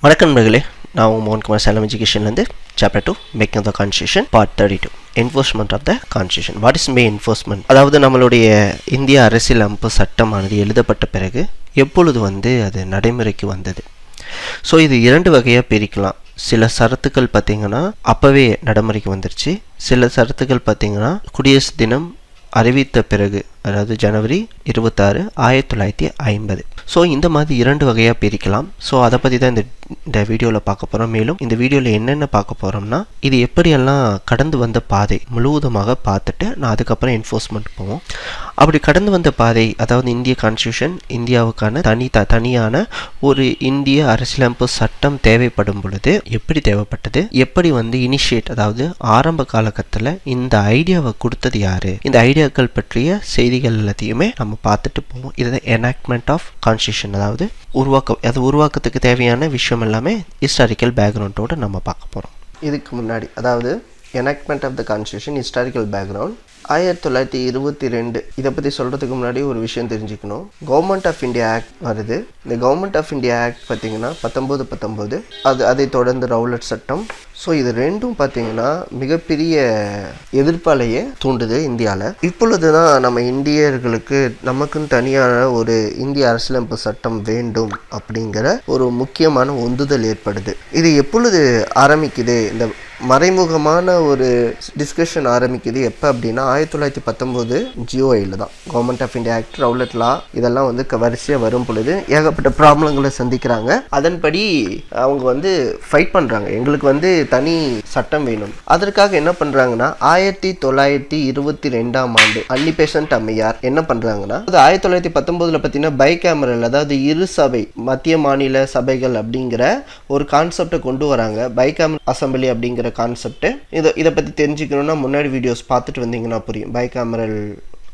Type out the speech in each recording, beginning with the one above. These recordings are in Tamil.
வணக்கம் நண்பர்களே, நான் உங்கள் மோகன்குமார் SALEM எஜுகேஷன்லேருந்து chapter 2 making the constitution PART-32 enforcement of the constitution. What is may enforcement? அதாவது நம்மளுடைய இந்திய அரசியலமைப்பு சட்டமானது எழுதப்பட்ட பிறகு எப்பொழுது அது நடைமுறைக்கு வந்தது. ஸோ இது இரண்டு வகையாக பிரிக்கலாம். சில சரத்துக்கள் பார்த்திங்கன்னா அப்போவே நடைமுறைக்கு வந்துருச்சு. சில சரத்துக்கள் பார்த்திங்கன்னா குடியரசு தினம் அறிவித்த பிறகு, அதாவது ஜனவரி 26, 1950. ஸோ இந்த மாதிரி இரண்டு வகையாக பிரிக்கலாம். ஸோ அதை பற்றி தான் இந்த வீடியோவில் பார்க்க போகிறோம். மேலும் இந்த வீடியோவில் என்னென்ன பார்க்க போகிறோம்னா, இது எப்படியெல்லாம் கடந்து வந்த பாதை முழுவதுமாக பார்த்துட்டு நான் அதுக்கப்புறம் என்ஃபோர்ஸ்மெண்ட் போவோம். அப்படி கடந்து வந்த பாதை, அதாவது இந்திய கான்ஸ்டியூஷன், இந்தியாவுக்கான தனியான ஒரு இந்திய அரசியலமைப்பு சட்டம் தேவைப்படும் பொழுது எப்படி தேவைப்பட்டது, எப்படி இனிஷியேட், அதாவது ஆரம்ப காலகட்டத்தில் இந்த ஐடியாவை கொடுத்தது யாரு, இந்த ஐடியாக்கள் பற்றிய செய்திகள் எல்லாத்தையுமே நம்ம பார்த்துட்டு போவோம். இதுதான் எனாக்ட்மெண்ட் ஆஃப் கான்ஸ்டியூஷன், அதாவது உருவாக்கத்துக்கு தேவையான விஷயம் எல்லாமே ஹிஸ்டாரிக்கல் பேக்ரவுண்டோடு நம்ம பார்க்க போகிறோம். இதுக்கு முன்னாடி, அதாவது enactment of the constitution historical background 1922. இதை பற்றி சொல்கிறதுக்கு முன்னாடி ஒரு விஷயம் தெரிஞ்சுக்கணும். கவர்மெண்ட் ஆஃப் இந்தியா ஆக்ட் வருது. இந்த கவர்மெண்ட் ஆஃப் இந்தியா ஆக்ட் பார்த்திங்கன்னா 1919, அதை தொடர்ந்து ரவுலட் சட்டம். ஸோ இது ரெண்டும் பார்த்திங்கன்னா மிகப்பெரிய எதிர்ப்பாலேயே தூண்டுது இந்தியாவில். இப்பொழுது தான் நம்ம இந்தியர்களுக்கு நமக்குன்னு தனியான ஒரு இந்திய அரசியலமைப்பு சட்டம் வேண்டும் அப்படிங்கிற ஒரு முக்கியமான உந்துதல் ஏற்படுது. இது எப்பொழுது ஆரம்பிக்குது? இந்த மறைமுகமான ஒரு டிஸ்கஷன் ஆரம்பிக்குது எப்போ அப்படின்னா 1919 GOIயில் தான். Government of India act, Rowlatt law, இதெல்லாம் வரிசையாக வரும் பொழுது ஏகப்பட்ட ப்ராப்ளங்களை சந்திக்கிறாங்க. அதன்படி அவங்க ஃபைட் பண்ணுறாங்க, எங்களுக்கு தனி சட்டம் வேணும். அதற்காக என்ன பண்ணுறாங்கன்னா 1922ஆம் ஆண்டு அன்னிபெசன்ட் அம்மையார் என்ன பண்ணுறாங்கன்னா, 1919 பார்த்தீங்கன்னா பை கேமரல், அதாவது இரு சபை, மத்திய மாநில சபைகள் அப்படிங்கிற ஒரு கான்செப்டை கொண்டு வராங்க. பை கேமரல் அசம்பிளி அப்படிங்கிற கான்செப்ட். இதை பற்றி தெரிஞ்சுக்கணும்னா முன்னாடி வீடியோஸ் பார்த்துட்டு வந்தீங்கன்னா புரியும் பை கேமரல்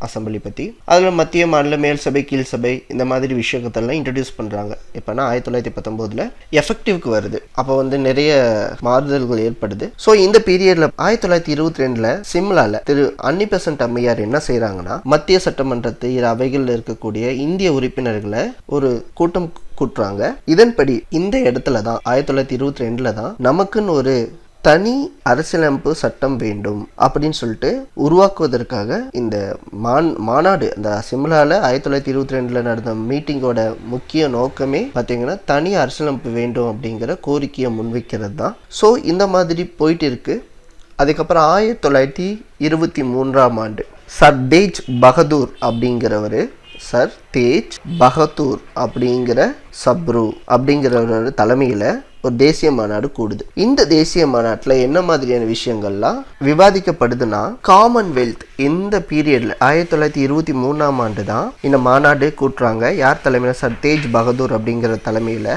அசம்பிளி பற்றி. அதில் மத்திய மாநில மேல் சபை, கீழ் சபை, இந்த மாதிரி விஷயத்தெல்லாம் இன்ட்ரடியூஸ் பண்ணுறாங்க. இப்போனா 1919 எஃபெக்டிவ்க்கு வருது. அப்போ நிறைய மாறுதல்கள் ஏற்படுது. ஸோ இந்த பீரியடில் 1922 சிம்லாவில் திரு அன்னிபெசன்ட் அம்மையார் என்ன செய்கிறாங்கன்னா, மத்திய சட்டமன்றத்து இரு அவைகளில் இருக்கக்கூடிய இந்திய உறுப்பினர்களை ஒரு கூட்டம் கூட்டுறாங்க. இதன்படி இந்த இடத்துல தான் 1922 தான் நமக்குன்னு ஒரு தனி அரசியலமைப்பு சட்டம் வேண்டும் அப்படின்னு சொல்லிட்டு உருவாக்குவதற்காக இந்த மாநாடு, அந்த சிம்லாவில் 1922 நடந்த மீட்டிங்கோட முக்கிய நோக்கமே பார்த்தீங்கன்னா தனி அரசியலமைப்பு வேண்டும் அப்படிங்கிற கோரிக்கையை முன்வைக்கிறது தான். ஸோ இந்த மாதிரி போயிட்டு இருக்கு. அதுக்கப்புறம் 1923ஆம் ஆண்டு சர் தேஜ் பகதூர் அப்படிங்கிறவர், சர் தேஜ் பகதூர் அப்படிங்கிற சப்ரு அப்படிங்கிறவரோட தலைமையில் ஒரு தேசிய மாநாடு கூடுது. இந்த தேசிய மாநாட்டில் என்ன மாதிரியான விஷயங்கள்லாம் விவாதிக்கப்படுதுன்னா, காமன்வெல்த் இந்த பீரியட்ல 1923ஆம் ஆண்டு தான் இந்த மாநாடு கூட்டுறாங்க. யார் தலைமையில்? சர் தேஜ் பகதூர் அப்படிங்கிற தலைமையில்.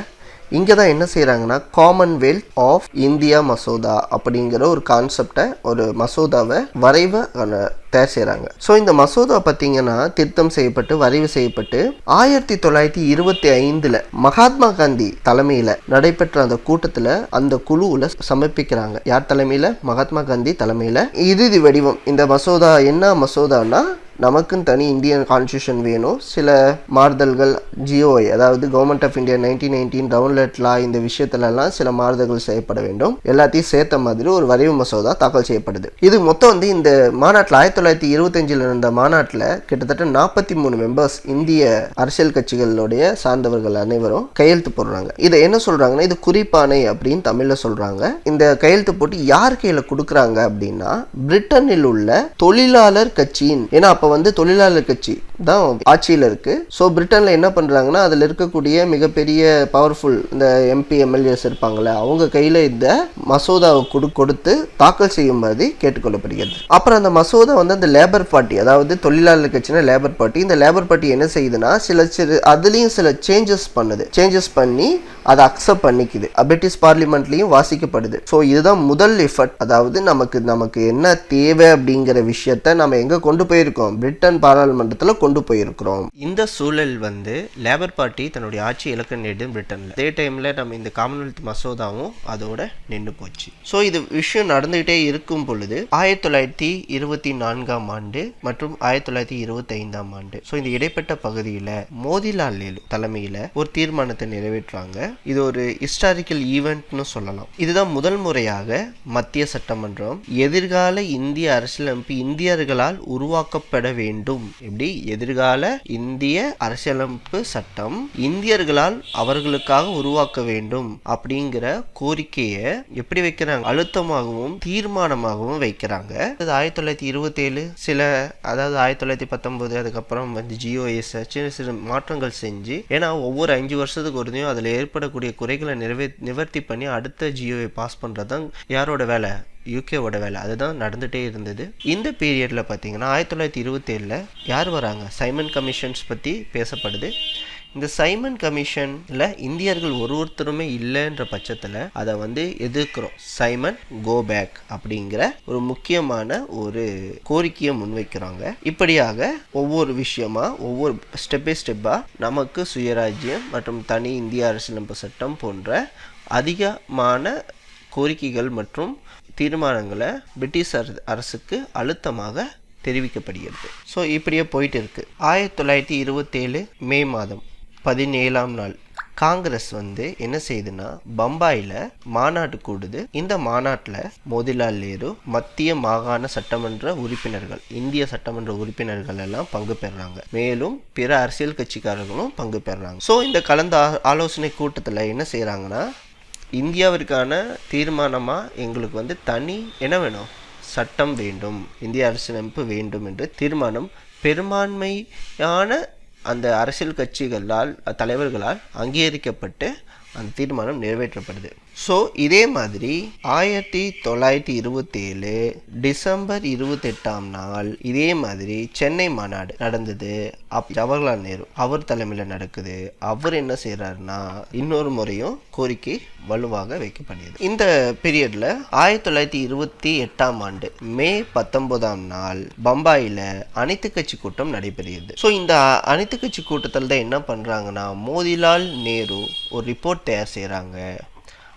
இங்கே தான் என்ன செய்கிறாங்கன்னா, காமன்வெல்த் ஆஃப் இந்தியா மசோதா அப்படிங்கிற ஒரு கான்செப்டை, ஒரு மசோதாவை வரைவை தயார் செய்கிறாங்க. ஸோ இந்த மசோதா பார்த்தீங்கன்னா திருத்தம் செய்யப்பட்டு வரைவு செய்யப்பட்டு 1925 மகாத்மா காந்தி தலைமையில் நடைபெற்ற அந்த கூட்டத்தில் அந்த குழுவில் சமர்ப்பிக்கிறாங்க. யார் தலைமையில்? மகாத்மா காந்தி தலைமையில். இறுதி வடிவம் இந்த மசோதா என்ன மசோதானா, நமக்குன்னு தனி இந்தியன் கான்ஸ்டியூஷன் வேணும், சில மாறுதல்கள் GOI, அதாவது government of India 1919 Rowlatt law, இந்த விஷயத்துலலாம் சில மாறுதல்கள் செய்யப்பட வேண்டும், எல்லாத்தையும் சேர்த்த மாதிரி ஒரு வரைவு மசோதா தாக்கல் செய்யப்படுது. இது மொத்தம் இந்த மாநாட்டில் 1925 இருந்த மாநாட்டில் கிட்டத்தட்ட 43 மெம்பர்ஸ், இந்திய அரசியல் கட்சிகளுடைய சார்ந்தவர்கள் அனைவரும் கையெழுத்து போடுறாங்க. இதை என்ன சொல்றாங்கன்னா, இது குறிப்பானை அப்படின்னு தமிழில் சொல்றாங்க. இந்த கையெழுத்து போட்டு யார் கையில் கொடுக்குறாங்க அப்படின்னா, பிரிட்டனில் உள்ள தொழிலாளர் கட்சியின், ஏன்னா அப்போ தொழிலாளர் கட்சி தான் ஆட்சியில் இருக்கு. ஸோ பிரிட்டனில் என்ன பண்ணுறாங்கன்னா, அதில் இருக்கக்கூடிய மிகப்பெரிய பவர்ஃபுல் இந்த MP MLAs இருப்பாங்கள்ல, அவங்க கையில் இந்த மசோதாவை கொடுத்து தாக்கல் செய்யும்படி கேட்டுக்கொள்ளப்படுகிறது. அப்புறம் அந்த மசோதா அந்த லேபர் பார்ட்டி, அதாவது தொழிலாளர் கட்சினா லேபர் பார்ட்டி, இந்த லேபர் பார்ட்டி என்ன செய்யுதுன்னா, அதுலேயும் சில சேஞ்சஸ் பண்ணி அதை அக்செப்ட் பண்ணிக்குது. பிரிட்டிஷ் பார்லிமெண்ட்லையும் வாசிக்கப்படுது. ஸோ இதுதான் முதல் எஃபர்ட். அதாவது நமக்கு என்ன தேவை அப்படிங்கிற விஷயத்த நம்ம எங்கே கொண்டு போயிருக்கோம், பிரிட்டன் பாராளுமன்றத்தில் கொண்டு கொண்டு போயிருக்கிறோம். இந்த சூழல் வந்து லேபர் பார்ட்டி தன்னுடைய ஆட்சி இலக்க நேடும் பிரிட்டன்ல. அதே டைம்ல நம்ம இந்த காமன்வெல்த் மசோதாவும் அதோட நின்று போச்சு. ஸோ இது விஷயம் நடந்துகிட்டே இருக்கும் பொழுது 1924 ஆண்டு மற்றும் 1925 ஆண்டு, ஸோ இந்த இடைப்பட்ட பகுதியில் மோதிலால் நேரு தலைமையில் ஒரு தீர்மானத்தை நிறைவேற்றுறாங்க. இது ஒரு ஹிஸ்டாரிக்கல் ஈவெண்ட்னு சொல்லலாம். இதுதான் முதல் முறையாக மத்திய சட்டமன்றம் எதிர்கால இந்திய அரசியலமைப்பு இந்தியர்களால் உருவாக்கப்பட வேண்டும். எப்படி எதிர்கால இந்திய அரசியலமைப்பு சட்டம் இந்தியர்களால் அவர்களுக்காக உருவாக்க வேண்டும் அப்படிங்கிற கோரிக்கையை எப்படி வைக்கிறாங்க, அழுத்தமாகவும் தீர்மானமாகவும் வைக்கிறாங்க. 1927 சில, அதாவது 1919 அதுக்கப்புறம் வந்து ஜிஓஎஸ் சின்ன சின்ன மாற்றங்கள் செஞ்சு, ஏன்னா ஒவ்வொரு 5 வருஷத்துக்கு ஒருதையும் அதில் ஏற்படக்கூடிய குறைகளை நிவர்த்தி பண்ணி அடுத்த ஜிஓவை பாஸ் பண்ணுறதுதான் யாரோட வேலை, யூகேவோட வேலை. அதுதான் நடந்துகிட்டே இருந்தது. இந்த பீரியடில் பார்த்தீங்கன்னா 1927 யார் வராங்க, சைமன் கமிஷன்ஸ் பற்றி பேசப்படுது. இந்த சைமன் கமிஷனில் இந்தியர்கள் ஒருத்தருமே இல்லைன்ற பட்சத்தில் அதை வந்து எதிர்க்கிறோம். சைமன் கோ பேக் அப்படிங்கிற ஒரு முக்கியமான ஒரு கோரிக்கையை முன்வைக்கிறாங்க. இப்படியாக ஒவ்வொரு விஷயமா ஒவ்வொரு ஸ்டெப் பை ஸ்டெப்பாக நமக்கு சுயராஜ்யம் மற்றும் தனி இந்திய அரசியலமைப்பு சட்டம் போன்ற அதிகமான கோரிக்கைகள் மற்றும் தீர்மானங்களை பிரிட்டிஷ் அரசுக்கு அழுத்தமாக தெரிவிக்கப்படுகிறது. ஸோ இப்படியே போயிட்டு இருக்கு. 1927 மே மாதம் 17ஆம் நாள் காங்கிரஸ் வந்து என்ன செய்யுதுன்னா பம்பாயில் மாநாடு கூடுது. இந்த மாநாட்டில் மோதிலால் நேரு, மத்திய மாகாண சட்டமன்ற உறுப்பினர்கள், இந்திய சட்டமன்ற உறுப்பினர்கள் எல்லாம் பங்கு பெறாங்க. மேலும் பிற அரசியல் கட்சிக்காரர்களும் பங்கு பெறாங்க. ஸோ இந்த கலந்த ஆலோசனை கூட்டத்தில் என்ன செய்கிறாங்கன்னா, இந்தியாவிற்கான தீர்மானமாக எங்களுக்கு வந்து தனி என்ன வேணும், சட்டம் வேண்டும், இந்திய அரசியலமைப்பு வேண்டும் என்று தீர்மானம் பெரும்பான்மையான அந்த அரசியல் கட்சிகளால் தலைவர்களால் அங்கீகரிக்கப்பட்டு அந்த தீர்மானம் நிறைவேற்றப்படுது. ஸோ இதே மாதிரி 1927 டிசம்பர் 28ஆம் நாள் இதே மாதிரி சென்னை மாநாடு நடந்தது. ஜவஹர்லால் நேரு அவர் தலைமையில் நடக்குது. அவர் என்ன செய்யறாருன்னா இன்னொரு முறையும் கோரிக்கை வலுவாக வைக்கப்படுது. இந்த பீரியட்ல 1928ஆம் ஆண்டு மே 19ஆம் நாள் பம்பாயில் அனைத்து கட்சி கூட்டம் நடைபெறுகிறது. ஸோ இந்த அனைத்து கட்சி கூட்டத்தில் தான் என்ன பண்றாங்கன்னா, மோதிலால் நேரு ஒரு ரிப்போர்ட் தயார் செய்கிறாங்க.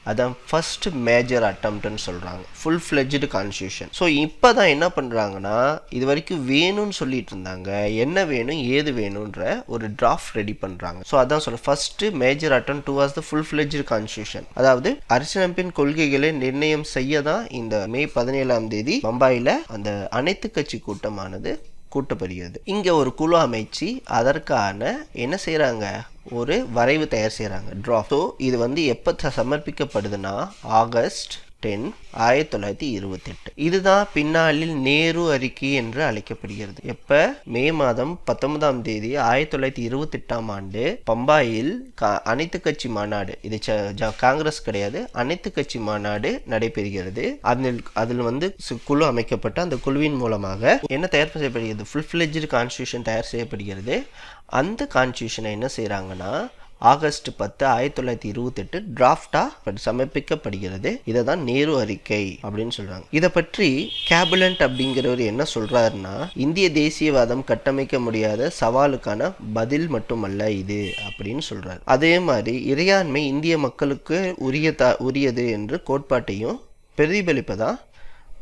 அதான் ஃபர்ஸ்ட் மேஜர் அட்டம்ப்ட்னு சொல்கிறாங்க, ஃபுல் ஃப்ளெஜ்டு கான்ஸ்டியூஷன். ஸோ இப்போ தான் என்ன பண்ணுறாங்கன்னா, இது வரைக்கும் வேணும்னு சொல்லிட்டு இருந்தாங்க, என்ன வேணும் ஏது வேணுன்ற ஒரு டிராஃப்ட் ரெடி பண்ணுறாங்க. ஸோ அதான் சொல்ல first major attempt towards the full fledged constitution. அதாவது அரசியலமைப்பின் கொள்கைகளை நிர்ணயம் செய்ய தான் இந்த மே 17ஆம் தேதி பம்பாயில் அந்த அனைத்து கட்சி கூட்டமானது கூட்டப்படுகிறது. இங்கே ஒரு குழு அமைச்சு அதற்கான என்ன செய்கிறாங்க, ஒரு வரைவு தயார் செய்கிறாங்க, டிராஃப்ட். ஸோ இது வந்து எப்போ சமர்ப்பிக்கப்படுதுன்னா ஆகஸ்ட் 10, 1928. இதுதான் பின்னாளில் நேரு அறிக்கை என்று அழைக்கப்படுகிறது. எப்ப மே மாதம் 19ஆம் தேதி 1928ஆம் ஆண்டு பம்பாயில் அனைத்து கட்சி மாநாடு, இது காங்கிரஸ் கிடையாது, அனைத்து கட்சி மாநாடு நடைபெறுகிறது. அதில் வந்து குழு அமைக்கப்பட்ட அந்த குழுவின் மூலமாக என்ன தயார் செய்யப்படுகிறது, ஃபுல் ஃப்ளெஜ்டு கான்ஸ்டியூஷன் தயார் செய்யப்படுகிறது. அந்த கான்ஸ்டியூஷனை என்ன செய்யறாங்கன்னா ஆகஸ்ட் 10, 1928 டிராஃப்டா சமர்ப்பிக்கப்படுகிறது. இதை தான் நேரு அறிக்கை அப்படின்னு சொல்றாங்க. இதை பற்றி கேபினட் அப்படிங்கிறவர் என்ன சொல்றாருன்னா, இந்திய தேசியவாதம் கட்டமைக்க முடியாத சவாலுக்கான பதில் மட்டுமல்ல இது அப்படின்னு சொல்றாரு. அதே மாதிரி இறையாண்மை இந்திய மக்களுக்கு உரியது என்று கோட்பாட்டையும் பிரதிபலிப்பதான்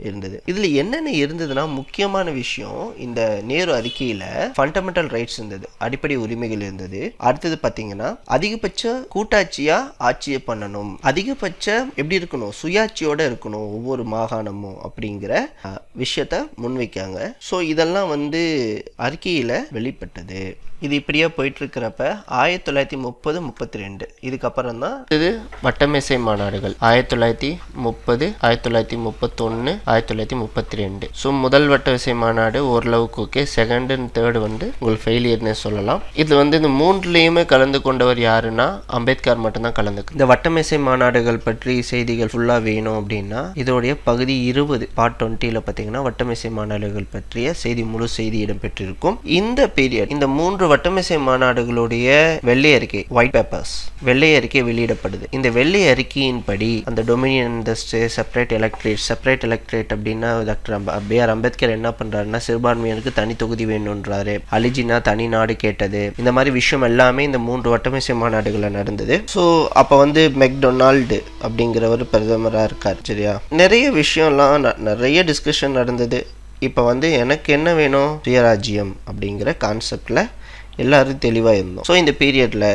இருந்தது. இதுல என்னென்ன இருந்ததுன்னா, முக்கியமான விஷயம் இந்த நேரு அறிக்கையில ஃபண்டமெண்டல் ரைட்ஸ் இருந்தது, அடிப்படை உரிமைகள் இருந்தது. அடுத்தது பாத்தீங்கன்னா அதிகபட்ச கூட்டாட்சியா ஆட்சியை பண்ணணும், அதிகபட்ச எப்படி இருக்கணும், சுயாட்சியோட இருக்கணும் ஒவ்வொரு மாகாணமும் அப்படிங்கிற விஷயத்த முன்வைக்காங்க. ஸோ இதெல்லாம் வந்து அறிக்கையில வெளிப்பட்டது. இது இப்படியே போயிட்டு இருக்கிறப்ப 1930-32 இதுக்கப்புறம் தான் இது வட்டமேசை மாநாடுகள் 1930, 1931, 1932. ஸோ முதல் வட்டமேசை மாநாடு ஓரளவுக்கு ஓகே, செகண்ட் அண்ட் தேர்ட் வந்து உங்களுக்கு ஃபெயிலியர்னே சொல்லலாம். இது வந்து இந்த மூன்றுலேயுமே கலந்து கொண்டவர் யாருன்னா அம்பேத்கர் மட்டும்தான் கலந்துக்கு. இந்த வட்டமேசை மாநாடுகள் பற்றி செய்திகள் ஃபுல்லாக வேணும் அப்படின்னா இதோடைய பகுதி 20 பார்ட் 20ல் பார்த்தீங்கன்னா வட்டமேசை மாநாடுகள் பற்றிய முழு செய்தி இடம்பெற்றிருக்கும். இந்த பீரியட், இந்த 3 வட்டமேசை மாநாடுகளுடைய வெள்ளை அறிக்கை, ஒயிட் பேப்பர்ஸ், வெள்ளை அறிக்கை வெளியிடப்படுது. இந்த வெள்ளை அறிக்கையின்படி அந்த டொமினியன் இண்டஸ்ட்ரி, செப்பரேட் எலக்ட்ரேட் அப்படின்னா டாக்டர் B.R. அம்பேத்கர் என்ன பண்றாருன்னா சிறுபான்மையினருக்கு தனி தொகுதி வேணும்ன்றாரு. அலிஜினா தனி நாடு கேட்டது. இந்த மாதிரி விஷயம் எல்லாமே இந்த 3 வட்டமேசை மாநாடுகள்ல நடந்தது. ஸோ அப்போ மெக்டொனால்டு அப்படிங்கிறவர் பிரதமராக இருக்கார். சரியா, நிறைய விஷயம்லாம் நிறைய டிஸ்கஷன் நடந்தது. இப்போ எனக்கு என்ன வேணும், சுயராஜ்யம் அப்படிங்கிற கான்செப்டில் எல்லாரும் தெளிவாக இருந்தோம். ஸோ இந்த பீரியடில்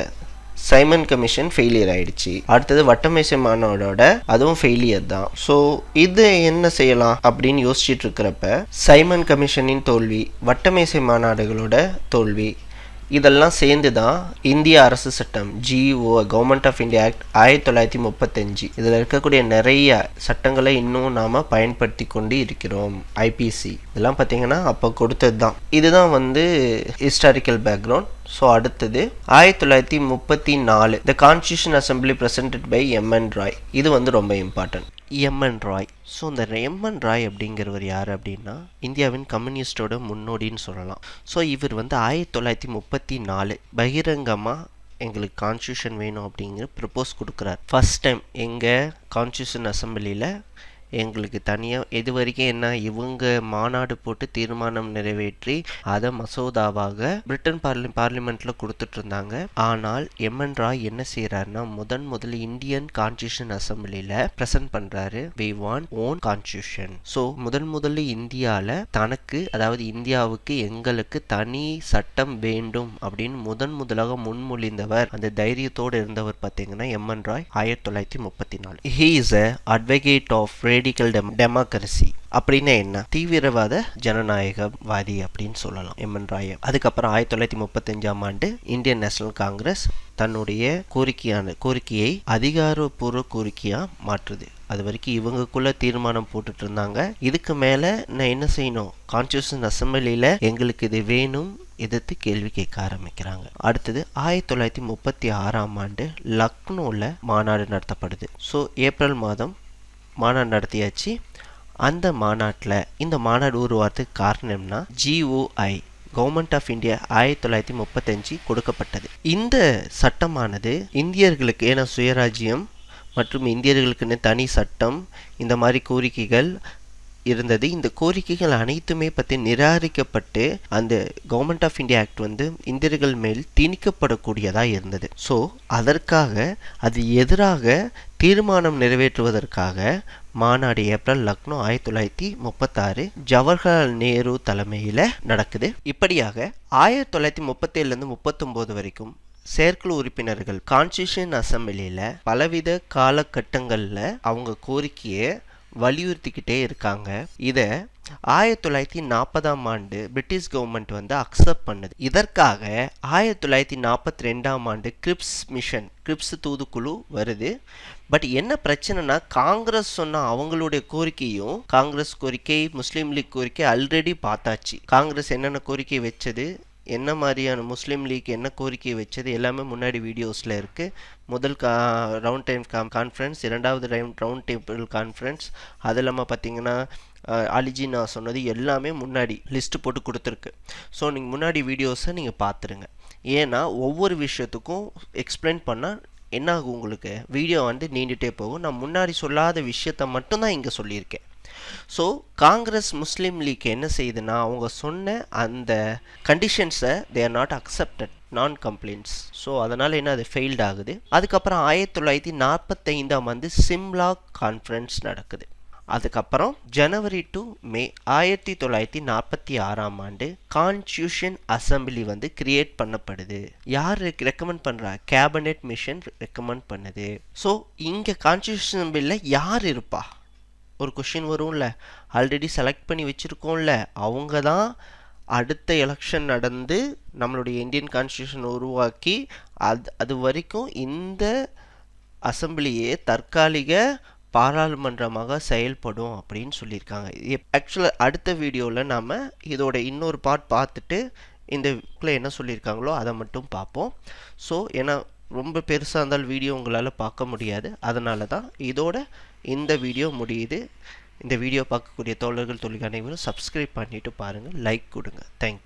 சைமன் கமிஷன் ஃபெயிலியர் ஆயிடுச்சு. அடுத்தது வட்டமேசை மாநாடோட அதுவும் ஃபெயிலியர் தான். ஸோ இது என்ன செய்யலாம் அப்படின்னு யோசிச்சுட்டு இருக்கிறப்ப சைமன் கமிஷனின் தோல்வி, வட்டமேசை மாநாடுகளோட தோல்வி, இதெல்லாம் சேர்ந்து தான் இந்திய அரசு சட்டம் GO government of India act 1935 இதில் இருக்கக்கூடிய நிறைய சட்டங்களை இன்னும் நாம் பயன்படுத்தி கொண்டு இருக்கிறோம். IPC இதெல்லாம் பார்த்தீங்கன்னா அப்போ கொடுத்தது தான். இதுதான் ஹிஸ்டாரிக்கல் பேக்ரவுண்ட். ஸோ அடுத்தது 1934 the constitution assembly presented by M.N. Roy. இது ரொம்ப இம்பார்ட்டன்ட். M.N. ராய். ஸோ இந்த M.N. ராய் அப்படிங்கிறவர் யார் அப்படின்னா இந்தியாவின் கம்யூனிஸ்டோட முன்னோடின்னு சொல்லலாம். ஸோ இவர் 1934 பகிரங்கமாக எங்களுக்கு கான்ஸ்டியூஷன் வேணும் அப்படிங்கிற ப்ரப்போஸ் கொடுக்குறார். ஃபர்ஸ்ட் டைம் எங்கள் கான்ஸ்டியூஷன் அசம்பிளியில் எங்களுக்கு தனியாக இது வரைக்கும் என்ன இவங்க மாநாடு போட்டு தீர்மானம் நிறைவேற்றி அதை மசோதாவாக பிரிட்டன் பார்லிமெண்ட்டில் கொடுத்துட்டு இருந்தாங்க. ஆனால் M.N. ராய் என்ன செய்கிறாருன்னா முதல்ல இந்தியன் கான்ஸ்டியூஷன் அசம்பிளியில் ப்ரெசென்ட் பண்ணுறாரு. We want own constitution. So முதல்ல இந்தியாவில் தனக்கு, அதாவது இந்தியாவுக்கு எங்களுக்கு தனி சட்டம் வேண்டும் அப்படின்னு முதலாக முன்மொழிந்தவர், அந்த தைரியத்தோடு இருந்தவர் பார்த்தீங்கன்னா M.N. Roy 1934. He is a advocate of radical democracy. அப்படின்னா என்ன, தீவிரவாத ஜனநாயகவாதி அப்படின்னு சொல்லலாம் M.N. ராய். அதுக்கப்புறம் 1935ஆம் ஆண்டு இந்தியன் நேஷனல் காங்கிரஸ் தன்னுடைய கோரிக்கையை அதிகாரப்பூர்வ கோரிக்கையா மாற்றுது. அது வரைக்கும் இவங்களுக்குள்ள தீர்மானம் போட்டுட்டு இருந்தாங்க. இதுக்கு மேல நான் என்ன செய்யணும், கான்ஸ்டியூஷன் அசம்பிளியில எங்களுக்கு இது வேணும் எதிர்த்து கேள்வி கேட்க ஆரம்பிக்கிறாங்க. அடுத்தது 1936ஆம் ஆண்டு லக்னோவில் மாநாடு நடத்தப்படுது. ஸோ ஏப்ரல் மாதம் மாநாடு நடத்தியாச்சு. அந்த மாநாட்டில் இந்த மாநாடு உருவாகிறதுக்கு காரணம்னா GOI கவர்மெண்ட் ஆஃப் இந்தியா 1935 கொடுக்கப்பட்டது. இந்த சட்டமானது இந்தியர்களுக்கு, ஏன்னா சுயராஜ்யம் மற்றும் இந்தியர்களுக்குன்னு தனி சட்டம், இந்த மாதிரி கோரிக்கைகள் இருந்தது. இந்த கோரிக்கைகள் அனைத்துமே பற்றி நிராகரிக்கப்பட்டு அந்த கவர்மெண்ட் ஆஃப் இந்தியா ஆக்ட் இந்தியர்கள் மேல் திணிக்கப்படக்கூடியதாக இருந்தது. ஸோ அதற்காக அது எதிராக தீர்மானம் நிறைவேற்றுவதற்காக மாநாடு ஏப்ரல் லக்னோ 1936 ஜவஹர்லால் நேரு தலைமையில் நடக்குது. இப்படியாக 1937 39 வரைக்கும் செயற்குழு உறுப்பினர்கள் கான்ஸ்டியூஷன் அசம்பிளியில் பலவித காலகட்டங்களில் அவங்க கோரிக்கையை வலியுறுத்திக்கிட்டே இருக்காங்க. இதை 1940ஆம் ஆண்டு பிரிட்டிஷ் கவர்மெண்ட் அக்செப்ட் பண்ணுது. இதற்காக 1942ஆம் ஆண்டு கிரிப்ஸ் தூதுக்குழு வருது. பட் என்ன பிரச்சனைனா, காங்கிரஸ் சொன்ன அவங்களுடைய கோரிக்கையும், காங்கிரஸ் கோரிக்கை, முஸ்லீம் லீக் கோரிக்கை ஆல்ரெடி பார்த்தாச்சு. காங்கிரஸ் என்னென்ன கோரிக்கை வச்சது, என்ன மாதிரியான முஸ்லீம் லீக் என்ன கோரிக்கை வச்சது எல்லாமே முன்னாடி வீடியோஸில் இருக்குது. முதல் ரவுண்ட் டைம் கான்ஃபரன்ஸ், இரண்டாவது ரவுண்ட் டேபிள் கான்ஃபரன்ஸ், அது இல்லாமல் பார்த்தீங்கன்னா அலிஜினா சொன்னது எல்லாமே முன்னாடி லிஸ்ட்டு போட்டு கொடுத்துருக்கு. ஸோ நீங்கள் முன்னாடி வீடியோஸை நீங்கள் பார்த்துருங்க. ஏன்னா ஒவ்வொரு விஷயத்துக்கும் எக்ஸ்பிளைன் பண்ணால் என்ன ஆகும், உங்களுக்கு வீடியோ நீண்டுகிட்டே போகும். நான் முன்னாடி சொல்லாத விஷயத்த மட்டும்தான் இங்கே சொல்லியிருக்கேன். ஸோ காங்கிரஸ் முஸ்லீம் லீக் என்ன செய்யுதுன்னா, அவங்க சொன்ன அந்த கண்டிஷன்ஸை தே ஆர் நாட் அக்செப்டட், நான் கம்ப்ளைண்ட்ஸ். ஸோ அதனால் என்ன, அது ஃபெயில்ட் ஆகுது. அதுக்கப்புறம் 1945ஆம் ஆண்டு சிம்லா கான்ஃபரன்ஸ் நடக்குது. அதுக்கப்புறம் ஜனவரி டு மே 1946ஆம் ஆண்டு கான்ஸ்டியூஷன் அசம்பிளி கிரியேட் பண்ணப்படுது. யார் ரெக்கமெண்ட் பண்ணுறா, கேபினெட் மிஷன் ரெக்கமெண்ட் பண்ணுது. ஸோ இங்கே கான்ஸ்டியூஷன் அசம்பிளியில் யார் இருப்பா, ஒரு கொஷின் வரும்ல, ஆல்ரெடி செலக்ட் பண்ணி வச்சுருக்கோம்ல, அவங்க தான் அடுத்த எலெக்ஷன் நடந்து நம்மளுடைய இந்தியன் கான்ஸ்டியூஷன் உருவாக்கி அது வரைக்கும் இந்த அசம்பிளியே தற்காலிக பாராளுமன்றமாக செயல்படும் அப்படின்னு சொல்லியிருக்காங்க. ஆக்சுவலாக அடுத்த வீடியோவில் நாம் இதோட இன்னொரு பார்ட் பார்த்துட்டு இந்த என்ன சொல்லியிருக்காங்களோ அதை மட்டும் பார்ப்போம். ஸோ ஏன்னா ரொம்ப பெருசாக இருந்தால் வீடியோ உங்களால் பார்க்க முடியாது, அதனால தான் இதோட இந்த வீடியோ முடியுது. இந்த வீடியோ பார்க்கக்கூடிய தோழர்கள் அனைவரும் சப்ஸ்கிரைப் பண்ணிவிட்டு பாருங்கள், லைக் கொடுங்க. தேங்க்யூ.